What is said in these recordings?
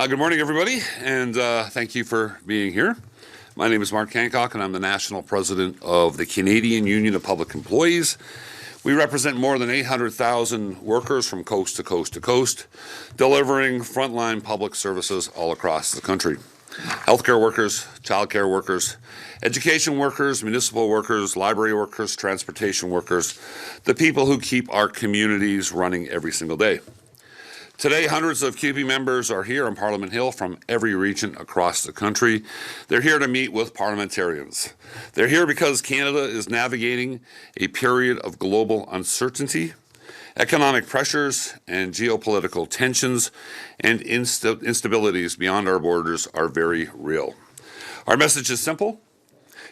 Good morning, everybody, and thank you for being here. My name is Mark Hancock, and I'm the National President of the Canadian Union of Public Employees. We represent more than 800,000 workers from coast to coast to coast, delivering frontline public services all across the country. Healthcare workers, childcare workers, education workers, municipal workers, library workers, transportation workers, the people who keep our communities running every single day. Today, hundreds of CUPE members are here on Parliament Hill from every region across the country. They're here to meet with parliamentarians. They're here because Canada is navigating a period of global uncertainty. Economic pressures and geopolitical tensions and instabilities beyond our borders are very real. Our message is simple.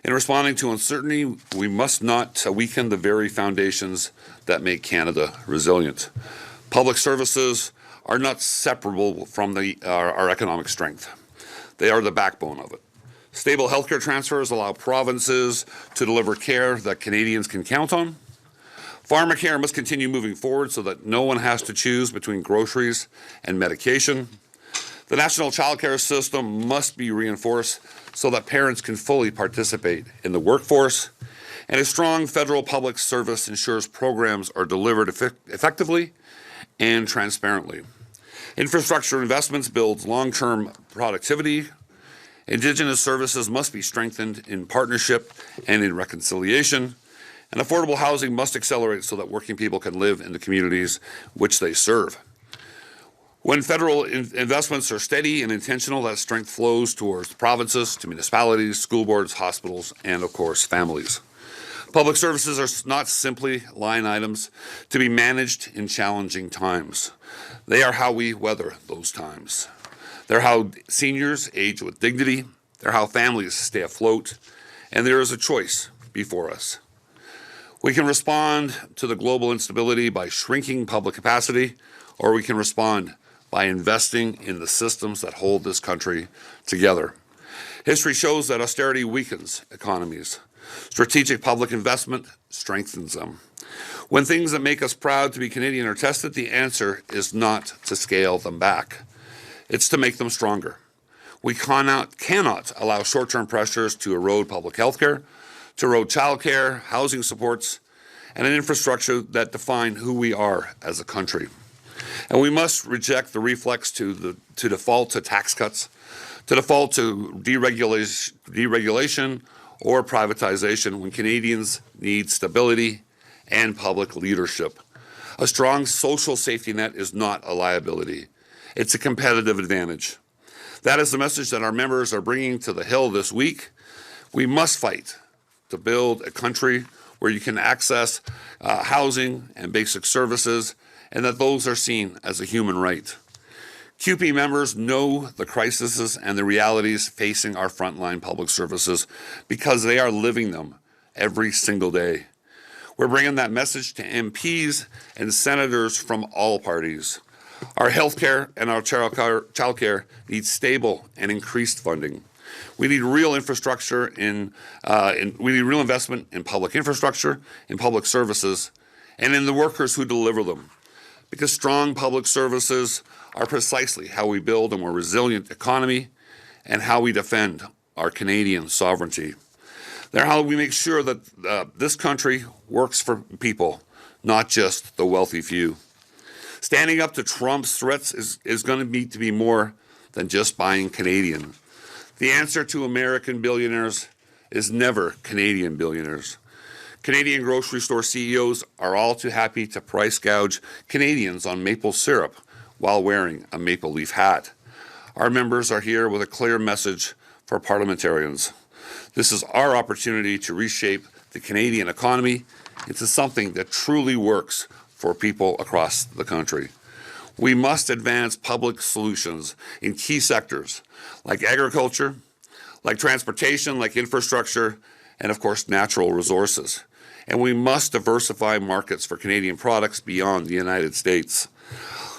In responding to uncertainty, we must not weaken the very foundations that make Canada resilient. Public services are not separable from our economic strength. They are the backbone of it. Stable healthcare transfers allow provinces to deliver care that Canadians can count on. Pharmacare must continue moving forward so that no one has to choose between groceries and medication. The national childcare system must be reinforced so that parents can fully participate in the workforce. And a strong federal public service ensures programs are delivered effectively and transparently. Infrastructure investments build long-term productivity. Indigenous services must be strengthened in partnership and in reconciliation. And affordable housing must accelerate so that working people can live in the communities which they serve. When federal investments are steady and intentional, that strength flows towards provinces, to municipalities, school boards, hospitals, and of course, families. Public services are not simply line items to be managed in challenging times. They are how we weather those times. They're how seniors age with dignity. They're how families stay afloat. And there is a choice before us. We can respond to the global instability by shrinking public capacity, or we can respond by investing in the systems that hold this country together. History shows that austerity weakens economies. Strategic public investment strengthens them. When things that make us proud to be Canadian are tested, the answer is not to scale them back. It's to make them stronger. We cannot allow short-term pressures to erode public health care, to erode childcare, housing supports, and an infrastructure that define who we are as a country. And we must reject the reflex to default to tax cuts, to default to deregulation or privatization when Canadians need stability and public leadership. A strong social safety net is not a liability. It's a competitive advantage. That is the message that our members are bringing to the Hill this week. We must fight to build a country where you can access housing and basic services, and that those are seen as a human right. CUPE members know the crises and the realities facing our frontline public services because they are living them every single day. We're bringing that message to MPs and senators from all parties. Our healthcare and our childcare need stable and increased funding. We need real infrastructure we need real investment in public infrastructure, in public services, and in the workers who deliver them. Because strong public services are precisely how we build a more resilient economy and how we defend our Canadian sovereignty. They're how we make sure that this country works for people, not just the wealthy few. Standing up to Trump's threats is going to need to be more than just buying Canadian. The answer to American billionaires is never Canadian billionaires. Canadian grocery store CEOs are all too happy to price gouge Canadians on maple syrup while wearing a maple leaf hat. Our members are here with a clear message for parliamentarians. This is our opportunity to reshape the Canadian economy into something that truly works for people across the country. We must advance public solutions in key sectors like agriculture, like transportation, like infrastructure, and of course, natural resources. And we must diversify markets for Canadian products beyond the United States.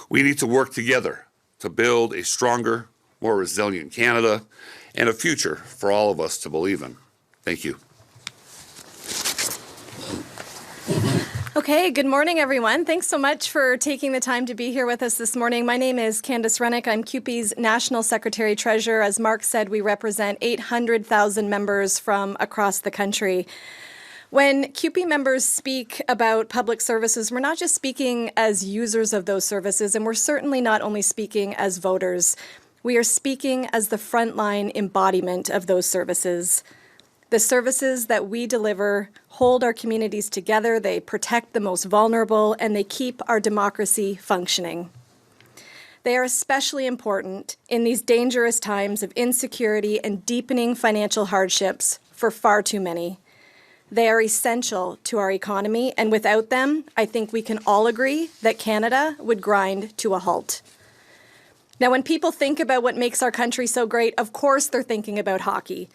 We need to work together to build a stronger, more resilient Canada and a future for all of us to believe in. Thank you. Okay, good morning, everyone. Thanks so much for taking the time to be here with us this morning. My name is Candace Rennick. I'm CUPE's National Secretary-Treasurer. As Mark said, we represent 800,000 members from across the country. When CUPE members speak about public services, we're not just speaking as users of those services, and we're certainly not only speaking as voters. We are speaking as the frontline embodiment of those services. The services that we deliver hold our communities together, they protect the most vulnerable, and they keep our democracy functioning. They are especially important in these dangerous times of insecurity and deepening financial hardships for far too many. They are essential to our economy, and without them, I think we can all agree that Canada would grind to a halt. Now, when people think about what makes our country so great, of course they're thinking about hockey.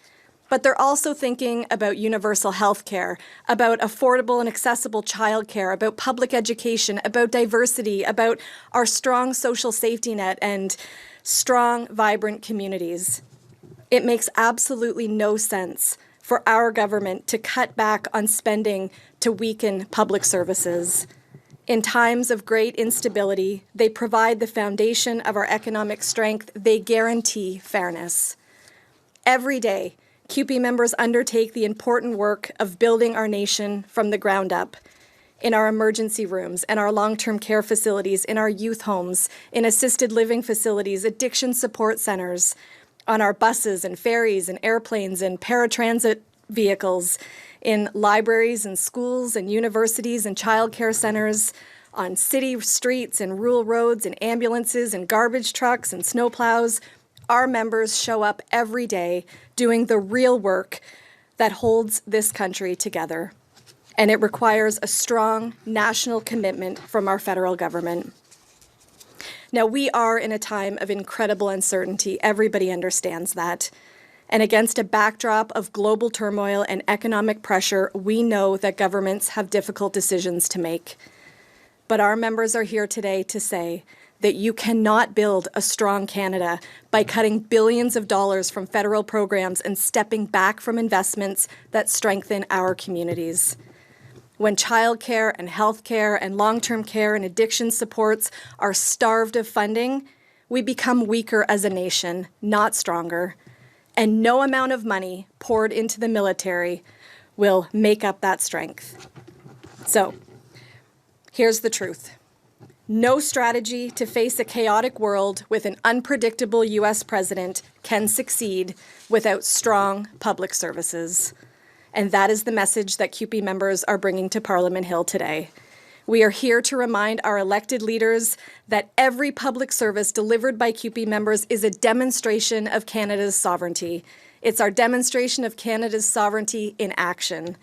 But they're also thinking about universal health care, about affordable and accessible childcare, about public education, about diversity, about our strong social safety net and strong, vibrant communities. It makes absolutely no sense for our government to cut back on spending to weaken public services. In times of great instability, they provide the foundation of our economic strength. They guarantee fairness. Every day, CUPE members undertake the important work of building our nation from the ground up in our emergency rooms and our long-term care facilities, in our youth homes, in assisted living facilities, addiction support centers, on our buses and ferries and airplanes and paratransit vehicles, in libraries and schools and universities and childcare centers, on city streets and rural roads and ambulances and garbage trucks and snowplows. Our members show up every day doing the real work that holds this country together. And it requires a strong national commitment from our federal government. Now, we are in a time of incredible uncertainty. Everybody understands that. And against a backdrop of global turmoil and economic pressure, we know that governments have difficult decisions to make. But our members are here today to say that you cannot build a strong Canada by cutting billions of dollars from federal programs and stepping back from investments that strengthen our communities. When childcare and healthcare and long-term care and addiction supports are starved of funding, we become weaker as a nation, not stronger. And no amount of money poured into the military will make up that strength. So, here's the truth. No strategy to face a chaotic world with an unpredictable U.S. president can succeed without strong public services. And that is the message that CUPE members are bringing to Parliament Hill today. We are here to remind our elected leaders that every public service delivered by CUPE members is a demonstration of Canada's sovereignty. It's our demonstration of Canada's sovereignty in action.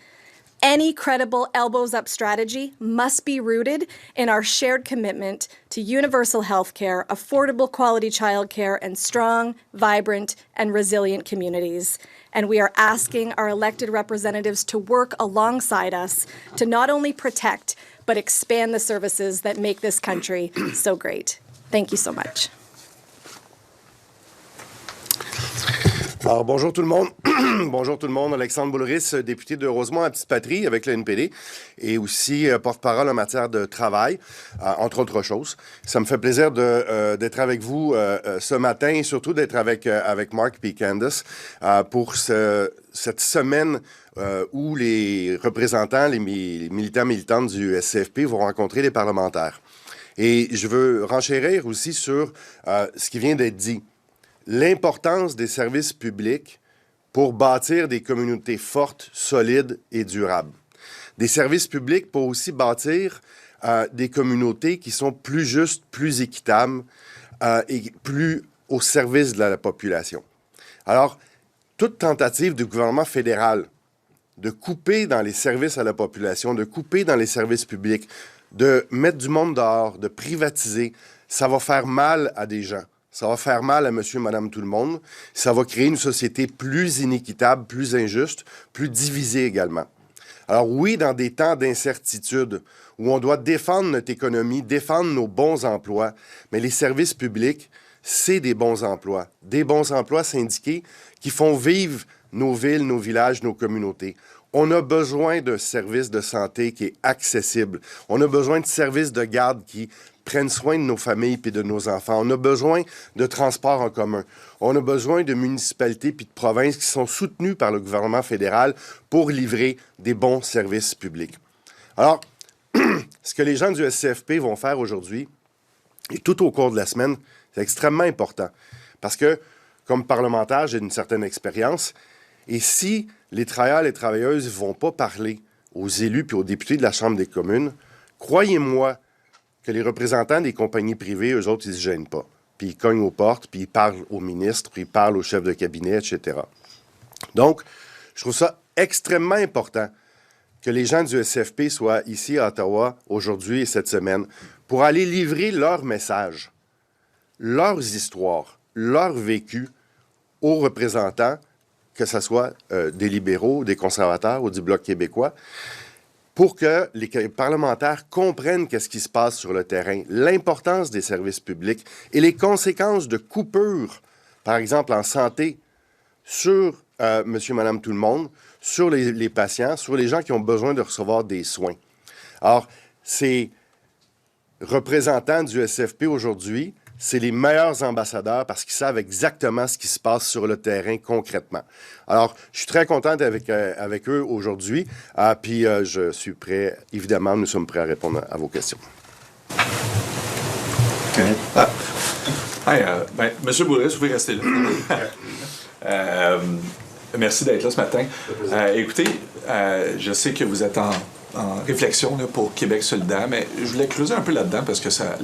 Any credible elbows-up strategy must be rooted in our shared commitment to universal health care, affordable quality childcare, and strong, vibrant, and resilient communities. And we are asking our elected representatives to work alongside us to not only protect, but expand the services that make this country so great. Thank you so much. Alors, bonjour tout le monde. Bonjour tout le monde. Alexandre Boulerice, député de Rosemont à Petite-Patrie avec le NPD et aussi porte-parole en matière de travail, entre autres choses. Ça me fait plaisir d'être avec vous ce matin et surtout d'être avec Mark et Candace pour cette semaine où les représentants, les militants-militantes du SCFP vont rencontrer les parlementaires. Et je veux renchérir aussi sur ce qui vient d'être dit. L'importance des services publics pour bâtir des communautés fortes, solides et durables. Des services publics pour aussi bâtir des communautés qui sont plus justes, plus équitables et plus au service de la population. Alors, toute tentative du gouvernement fédéral de couper dans les services à la population, de couper dans les services publics, de mettre du monde dehors, de privatiser, ça va faire mal à des gens. Ça va faire mal à monsieur, madame, tout le monde. Ça va créer une société plus inéquitable, plus injuste, plus divisée également. Alors oui, dans des temps d'incertitude, où on doit défendre notre économie, défendre nos bons emplois, mais les services publics, c'est des bons emplois syndiqués qui font vivre nos villes, nos villages, nos communautés. On a besoin d'un service de santé qui est accessible. On a besoin de services de garde qui prennent soin de nos familles et de nos enfants. On a besoin de transports en commun. On a besoin de municipalités et de provinces qui sont soutenues par le gouvernement fédéral pour livrer des bons services publics. Alors, ce que les gens du SCFP vont faire aujourd'hui et tout au cours de la semaine, c'est extrêmement important. Parce que, comme parlementaire, j'ai une certaine expérience. Et si les travailleurs et les travailleuses ne vont pas parler aux élus puis aux députés de la Chambre des communes, croyez-moi que les représentants des compagnies privées, eux autres, ils ne se gênent pas. Puis ils cognent aux portes, puis ils parlent aux ministres, puis ils parlent aux chefs de cabinet, etc. Donc, je trouve ça extrêmement important que les gens du SCFP soient ici à Ottawa aujourd'hui et cette semaine pour aller livrer leur message, leurs histoires, leur vécu aux représentants, que ce soit des libéraux, des conservateurs ou du Bloc québécois, pour que les parlementaires comprennent qu'est-ce qui se passe sur le terrain, l'importance des services publics et les conséquences de coupures, par exemple en santé, sur monsieur, madame, tout le monde, sur les patients, sur les gens qui ont besoin de recevoir des soins. Alors, ces représentants du SFP aujourd'hui, c'est les meilleurs ambassadeurs parce qu'ils savent exactement ce qui se passe sur le terrain concrètement. Alors, je suis très content avec eux aujourd'hui. Puis, je suis prêt, évidemment, nous sommes prêts à répondre à vos questions. Monsieur Boulerice, vous pouvez rester là. Merci d'être là ce matin. Écoutez, je sais que vous êtes en réflexion là, pour Québec solidaire, mais je voulais creuser un peu là-dedans parce que ça,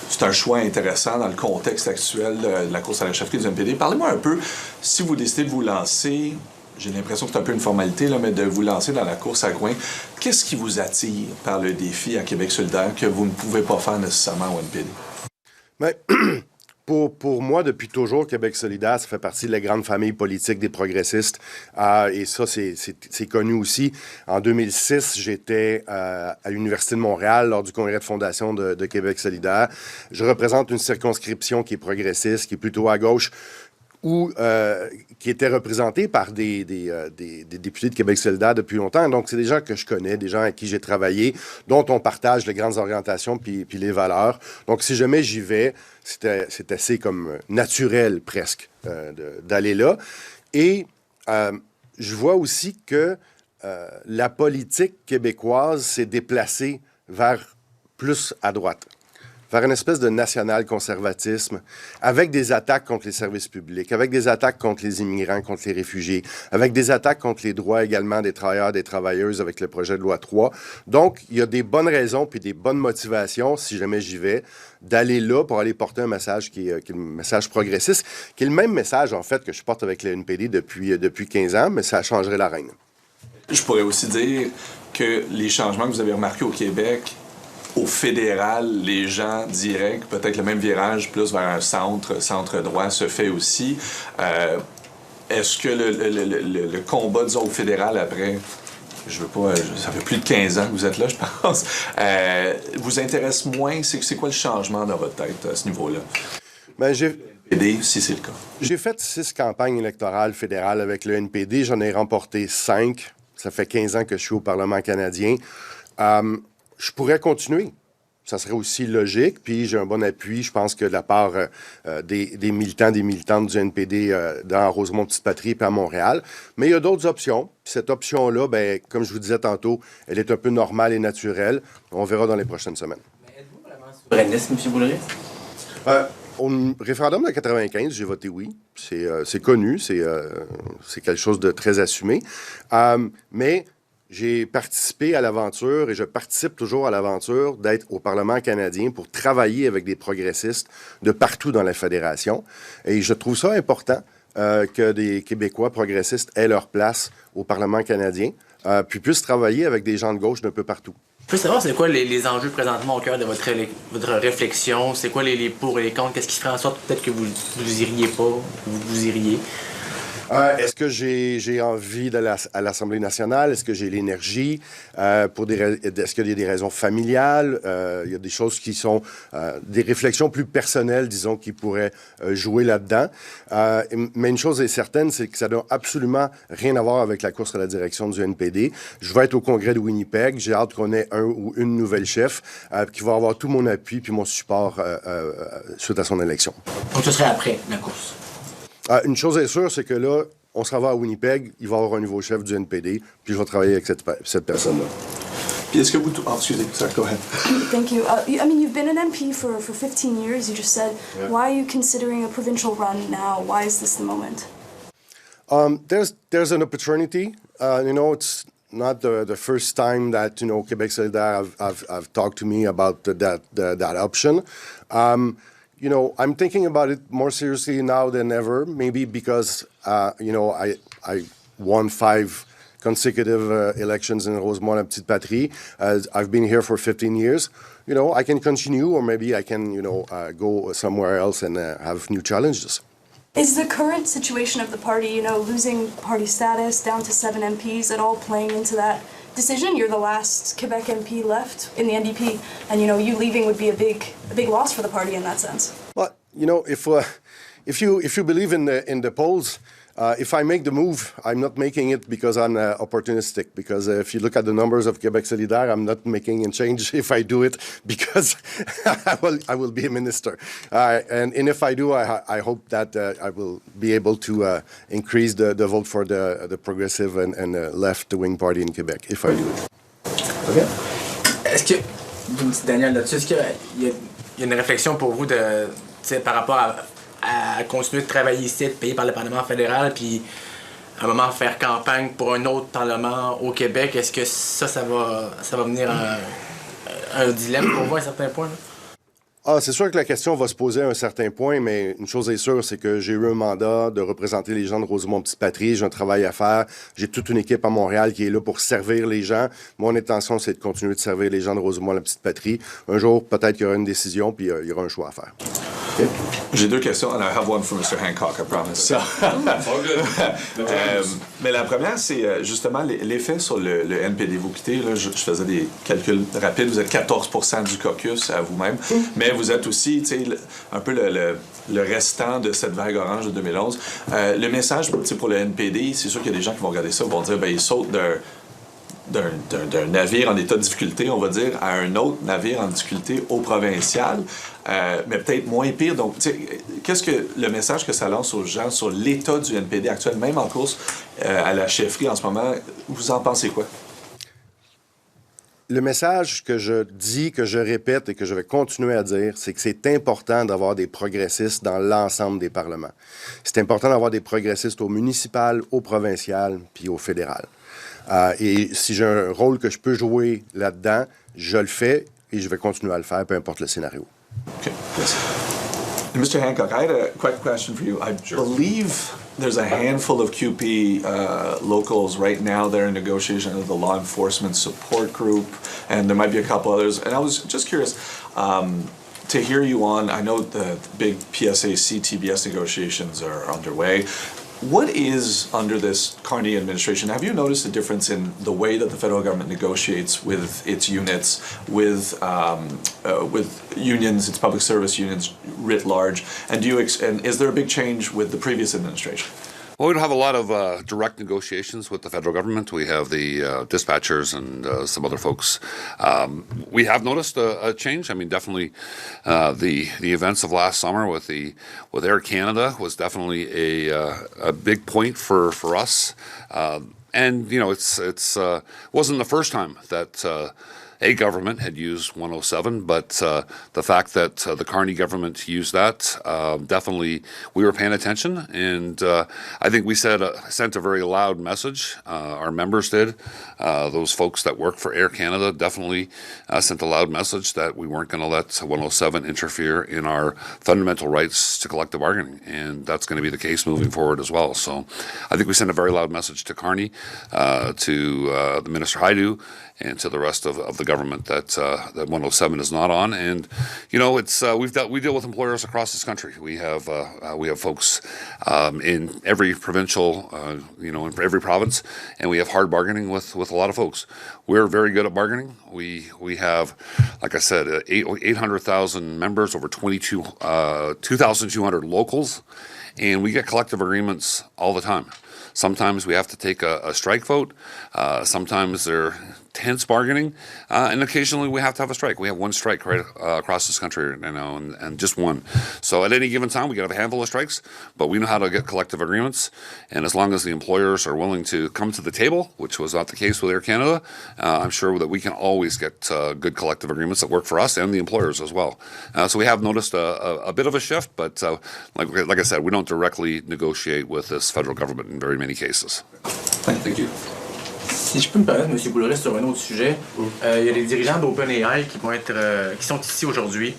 c'est un choix intéressant dans le contexte actuel de la course à la chefferie du NPD. Parlez-moi un peu, si vous décidez de vous lancer, j'ai l'impression que c'est un peu une formalité, là, mais de vous lancer dans la course à Gouin, qu'est-ce qui vous attire par le défi à Québec solidaire que vous ne pouvez pas faire nécessairement au NPD? Mais, pour moi, depuis toujours, Québec solidaire, ça fait partie de la grande famille politique des progressistes. Et ça, c'est connu aussi. En 2006, j'étais à l'Université de Montréal lors du congrès de fondation de Québec solidaire. Je représente une circonscription qui est progressiste, qui est plutôt à gauche, qui était représentée par des députés de Québec solidaire depuis longtemps. Donc, c'est des gens que je connais, des gens avec qui j'ai travaillé, dont on partage les grandes orientations puis les valeurs. Donc, si jamais j'y vais, c'est assez comme naturel, presque, d'aller là. Et je vois aussi que la politique québécoise s'est déplacée vers plus à droite, vers une espèce de national-conservatisme, avec des attaques contre les services publics, avec des attaques contre les immigrants, contre les réfugiés, avec des attaques contre les droits également des travailleurs, des travailleuses avec le projet de loi 3. Donc, il y a des bonnes raisons puis des bonnes motivations, si jamais j'y vais, d'aller là pour aller porter un message qui est le message progressiste, qui est le même message, en fait, que je porte avec le NPD depuis 15 ans, mais ça changerait la reine. Je pourrais aussi dire que les changements que vous avez remarqués au Québec, au fédéral, les gens diraient que peut-être le même virage plus vers un centre-droit se fait aussi. Est-ce que le combat, disons, au fédéral après, ça fait plus de 15 ans que vous êtes là, je pense, vous intéresse moins? C'est quoi le changement dans votre tête à ce niveau-là? Si c'est le cas. J'ai fait 6 campagnes électorales fédérales avec le NPD. J'en ai remporté 5. Ça fait 15 ans que je suis au Parlement canadien. Je pourrais continuer. Ça serait aussi logique. Puis j'ai un bon appui, je pense que de la part des militants, des militantes du NPD dans Rosemont-Petite-Patrie et à Montréal. Mais il y a d'autres options. Puis cette option-là, ben, comme je vous disais tantôt, elle est un peu normale et naturelle. On verra dans les prochaines semaines. Mais êtes-vous vraiment souverainiste, M. Boulerice? Au référendum de 95, j'ai voté oui. C'est connu. C'est quelque chose de très assumé. Mais j'ai participé à l'aventure et je participe toujours à l'aventure d'être au Parlement canadien pour travailler avec des progressistes de partout dans la fédération. Et je trouve ça important que des Québécois progressistes aient leur place au Parlement canadien, puis puissent travailler avec des gens de gauche d'un peu partout. Je peux savoir, c'est quoi les enjeux présentement au cœur de votre réflexion? C'est quoi les pour et les contre? Qu'est-ce qui ferait en sorte peut-être que vous iriez pas, vous iriez? Est-ce que j'ai envie d'aller à l'Assemblée nationale? Est-ce que j'ai l'énergie? Est-ce qu'il y a des raisons familiales? Il y a des choses qui sont des réflexions plus personnelles, disons, qui pourraient jouer là-dedans. Mais une chose est certaine, c'est que ça n'a absolument rien à voir avec la course à la direction du NPD. Je vais être au congrès de Winnipeg. J'ai hâte qu'on ait un ou une nouvelle chef qui va avoir tout mon appui puis mon support suite à son élection. Donc, ce serait après la course. Une chose est sûre, c'est que là, on se va à Winnipeg, il va y avoir un nouveau chef du NPD, puis je vais travailler avec cette personne-là. Puis est-ce que vous... Oh, excusez, sorry, go ahead. Thank you. I mean, you've been an MP for 15 years, you just said. Yeah. Why are you considering a provincial run now? Why is this the moment? There's an opportunity. It's not the first time that, Québec solidaire have talked to me about that option. I'm thinking about it more seriously now than ever, maybe because, I won 5 consecutive elections in Rosemont, La Petite Patrie. I've been here for 15 years. I can continue, or maybe I can, go somewhere else and have new challenges. Is the current situation of the party, losing party status down to 7 MPs at all playing into that decision? You're the last Quebec MP left in the NDP, and you leaving would be a big loss for the party in that sense. Well, if you believe in the polls, if I make the move, I'm not making it because I'm opportunistic. Because if you look at the numbers of Québec solidaire, I'm not making a change if I do it because I will be a minister. And if I do, I hope that I will be able to increase the vote for the progressive and left-wing party in Quebec if I do it. OK. Est-ce que, Daniel, là-dessus, est-ce qu'il y a une réflexion pour vous par rapport à continuer de travailler ici, être payé par le Parlement fédéral, puis à un moment faire campagne pour un autre Parlement au Québec? Est-ce que ça va venir un dilemme pour vous à un certain point? C'est sûr que la question va se poser à un certain point, mais une chose est sûre, c'est que j'ai eu un mandat de représenter les gens de Rosemont-Petite-Patrie. J'ai un travail à faire. J'ai toute une équipe à Montréal qui est là pour servir les gens. Mon intention, c'est de continuer de servir les gens de Rosemont-Petite-Patrie. Un jour, peut-être qu'il y aura une décision, puis il y aura un choix à faire. Okay. J'ai 2 questions, and I have one for Mr. Hancock, I promise. Mais la première, c'est justement l'effet sur le NPD. Vous quittez, là, je faisais des calculs rapides, vous êtes 14% du caucus à vous-même, mais vous êtes aussi un peu le restant de cette vague orange de 2011. Le message pour le NPD, c'est sûr qu'il y a des gens qui vont regarder ça et vont dire, ils sautent d'un navire en état de difficulté, on va dire, à un autre navire en difficulté au provincial, mais peut-être moins pire. Donc, qu'est-ce que le message que ça lance aux gens sur l'état du NPD actuel, même en course à la chefferie en ce moment, vous en pensez quoi? Le message que je dis, que je répète et que je vais continuer à dire, c'est que c'est important d'avoir des progressistes dans l'ensemble des parlements. C'est important d'avoir des progressistes au municipal, au provincial, puis au fédéral. Et si j'ai un rôle que je peux jouer là-dedans, je le fais et je vais continuer à le faire, peu importe le scénario. Okay. Yes. Mr. Hancock, I had a quick question for you. I believe there's a handful of CUPE locals right now that are in negotiation of the law enforcement support group, and there might be a couple others. And I was just curious to hear you on, I know the big PSAC TBS negotiations are underway. What is, under this Carney administration, have you noticed a difference in the way that the federal government negotiates with its units, with unions, its public service unions writ large? And and is there a big change with the previous administration? Well, we don't have a lot of direct negotiations with the federal government. We have the dispatchers and some other folks. We have noticed a change. I mean, definitely the events of last summer with Air Canada was definitely a big point for us. And it's wasn't the first time that a government had used 107, but the fact that the Carney government used that, definitely we were paying attention, and I think we sent a very loud message. Our members did. Those folks that work for Air Canada definitely sent a loud message that we weren't going to let 107 interfere in our fundamental rights to collective bargaining, and that's going to be the case moving forward as well. So I think we sent a very loud message to Carney, to the Minister Haidu, and to the rest of the the government that 107 is not on. And it's we deal with employers across this country. We have folks in every provincial, in every province, and we have hard bargaining with a lot of folks. We're very good at bargaining. We have, like I said, 800,000 members, over 2,200 locals, and we get collective agreements all the time. Sometimes we have to take a strike vote. Sometimes they're tense bargaining, and occasionally we have to have a strike. We have one strike right across this country now, and just one. So at any given time, we can have a handful of strikes, but we know how to get collective agreements. And as long as the employers are willing to come to the table, which was not the case with Air Canada, I'm sure that we can always get good collective agreements that work for us and the employers as well. So we have noticed a bit of a shift, but like I said, we don't directly negotiate with this federal government in very many cases. Thank you. Si je peux me permettre, M. Boulerice, sur un autre sujet, il y a les dirigeants d'OpenAI qui sont ici aujourd'hui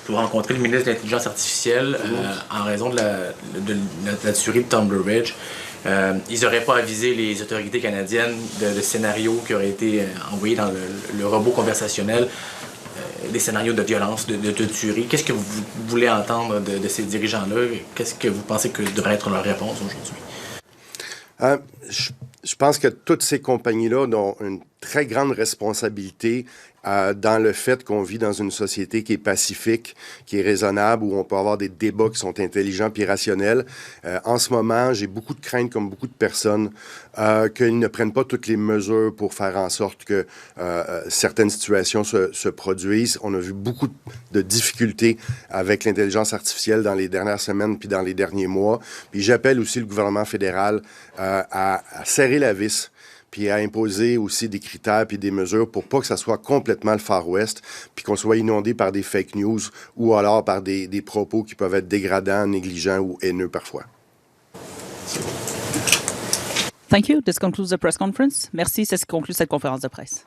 pour rencontrer le ministre de l'Intelligence artificielle en raison de la tuerie de Tom Burridge. Ils n'auraient pas avisé les autorités canadiennes de scénarios qui auraient été envoyés dans le robot conversationnel, des scénarios de violence, de tuerie. Qu'est-ce que vous voulez entendre de ces dirigeants-là? Qu'est-ce que vous pensez que devrait être leur réponse aujourd'hui? Je pense que toutes ces compagnies-là ont une très grande responsabilité dans le fait qu'on vit dans une société qui est pacifique, qui est raisonnable, où on peut avoir des débats qui sont intelligents puis rationnels. En ce moment, j'ai beaucoup de craintes, comme beaucoup de personnes, qu'ils ne prennent pas toutes les mesures pour faire en sorte que certaines situations se produisent. On a vu beaucoup de difficultés avec l'intelligence artificielle dans les dernières semaines puis dans les derniers mois. Puis j'appelle aussi le gouvernement fédéral à serrer la vis, puis à imposer aussi des critères puis des mesures pour pas que ça soit complètement le Far West, puis qu'on soit inondé par des fake news ou alors par des propos qui peuvent être dégradants, négligents ou haineux parfois. Thank you. This concludes the press conference. Merci, ça conclut cette conférence de presse.